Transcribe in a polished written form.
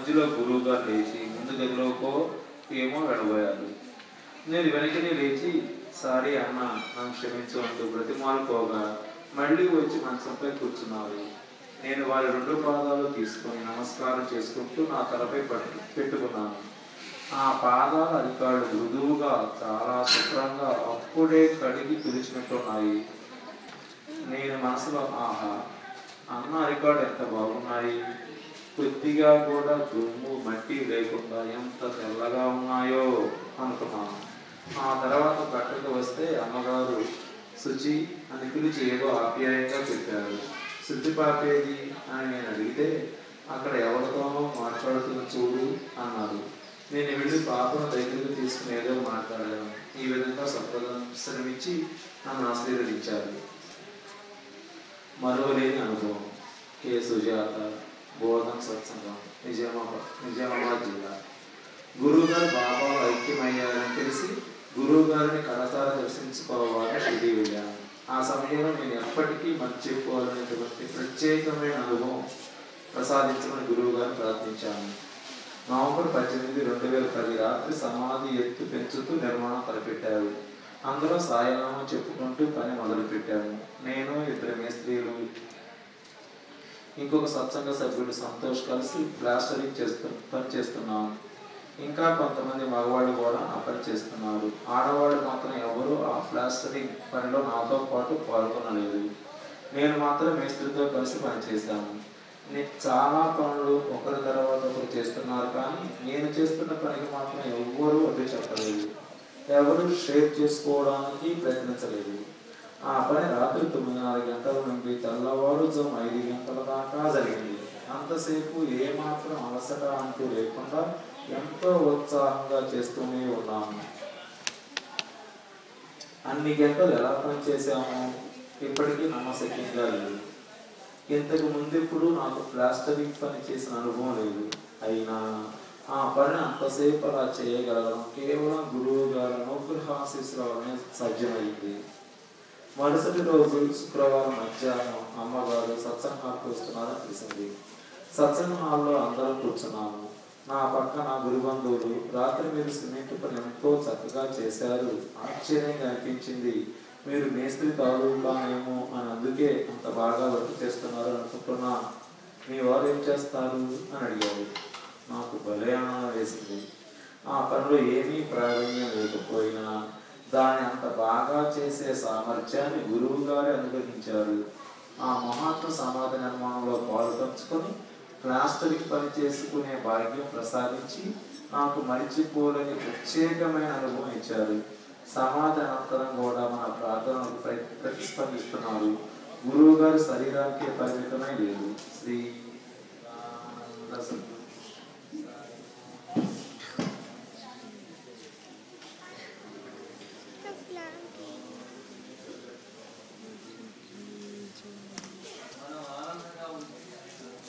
మధ్యలో గురువు గారు లేచి ముందు గదిలోకో ఏమో వెళ్ళబోయారు. నేను వెనకనే లేచి సారీ అన్న, నన్ను క్షమించు అంటూ బ్రతిమాలుకోగా మళ్ళీ వచ్చి మంచంపై కూర్చున్నారు. నేను వారి 2 పాదాలు తీసుకొని నమస్కారం చేసుకుంటూ నా తలపై పెట్టుకున్నాను. ఆ పాదాల అరికాళ్ళు మృదువుగా, చాలా శుభ్రంగా అప్పుడే కడిగి తుడిచినట్టున్నాయి. నేను మనసులో ఆహా, అన్న అరికాళ్ళు ఎంత బాగున్నాయి, కొద్దిగా కూడా దుమ్ము మట్టి లేకుండా ఎంత తెల్లగా ఉన్నాయో అనుకున్నాను. ఆ తర్వాత బట్టకు వస్తే అమ్మగారు శుచి అని పిలిచి ఏదో ఆప్యాయంగా చెప్పారు. శుచి పాపేది అని నేను అడిగితే అక్కడ ఎవరితోనో మాట్లాడుతున్న చూడు అన్నారు. నేను వెళ్ళి పాపను దగ్గరికి తీసుకుని ఏదో మాట్లాడాను. ఈ విధంగా సంప్రదర్శనమిచ్చి నన్ను ఆశీర్వదించారు. మరోలేని అనుభవం. కె. సుజాత, బోధన్ సత్సంగం, నిజామాబాద్ జిల్లా. గురువుగారు బాబాలు ఐక్యమయ్యారని తెలిసి గురువు గారిని కడతార దర్శించుకోవాలని షిరిడి వెళ్ళాను. ఆ సమయంలో నేను ఎప్పటికీ మర్చిపోవాలనేటువంటి ప్రత్యేకమైన అనుభవం ప్రసాదించమని గురువు గారిని ప్రార్థించాను. నవంబర్ 18, 2010 రాత్రి సమాధి ఎత్తు పెంచుతూ నిర్మాణం తలపెట్టారు. అందులో సాయనామం చెప్పుకుంటూ పని మొదలుపెట్టాము. నేను, 2 మేస్త్రీలు, ఇంకొక సత్సంగ సభ్యుడు సంతోష్ కలిసి ప్లాస్టరింగ్ పని చేస్తున్నాము. ఇంకా కొంతమంది మగవాళ్ళు కూడా ఆ పని చేస్తున్నారు. ఆడవాళ్ళు మాత్రం ఎవరు ఆ ప్లాస్టరింగ్ పనిలో నాతో పాటు పాల్గొనలేదు. నేను మాత్రం మేస్త్రితో కలిసి పని చేశాను. చాలా పనులు ఒకరి తర్వాత ఒకరు చేస్తున్నారు, కానీ నేను చేస్తున్న పనికి మాత్రం ఎవ్వరూ అడ్డు చెప్పలేదు. ఎవరు షేర్ చేసుకోవడానికి ప్రయత్నించలేదు. ఆ పని రాత్రి 9:30 గంటల నుండి తెల్లవారుజాము 5 గంటల దాకా జరిగింది. అంతసేపు ఏమాత్రం అలసట అంటూ లేకుండా ఎంతో ఉత్సాహంగా చేస్తూనే ఉన్నాము. అన్ని గంటలు ఎలా పనిచేసామో ఇప్పటికీ నమ్మశక్యంగా లేదు. ఇంతకు ముందెప్పుడు నాకు ప్లాస్టరింగ్ పని చేసిన అనుభవం లేదు. అయినా ఆ పని అంతసేపు అలా చేయగలగడం కేవలం గురువు గారి అనుగ్రహాశీస్సుల వల్లనే సాధ్యమైంది. మరుసటి రోజు శుక్రవారం మధ్యాహ్నం అమ్మగారు సత్సంగ హాల్కి వస్తున్నారని తెలిసింది. సత్సంగ హాల్లో అందరం కూర్చున్నాము. నా పక్కన గురుబంధువులు రాత్రి మీరు సిమెంట్ పని ఎంతో చక్కగా చేశారు, ఆశ్చర్యంగా అనిపించింది, మీరు మేస్త్రి తాలూకానేమో అని అందుకే అంత బాగా వర్క్ చేస్తున్నారు అనుకుంటున్నా, మీ వారు ఏం చేస్తారు అని అడిగారు. నాకు భలే ఆనందం వేసింది. ఆ పనిలో ఏమీ ప్రావీణ్యం లేకపోయినా దాన్ని అంత బాగా చేసే సామర్థ్యాన్ని గురువు గారు అనుగ్రహించారు. ఆ మహాత్మ సమాధి నిర్మాణంలో పాలు పంచుకొని ప్లాస్టరింగ్ పని చేసుకునే భాగ్యం ప్రసాదించి నాకు మరిచిపోలేని ప్రత్యేకమైన అనుభవం ఇచ్చారు. సమాధి అనంతరం కూడా మన ప్రార్థనలకు ప్రతిస్పందిస్తున్నారు. గురువు గారి శరీరానికి పరిమితమై లేదు. శ్రీ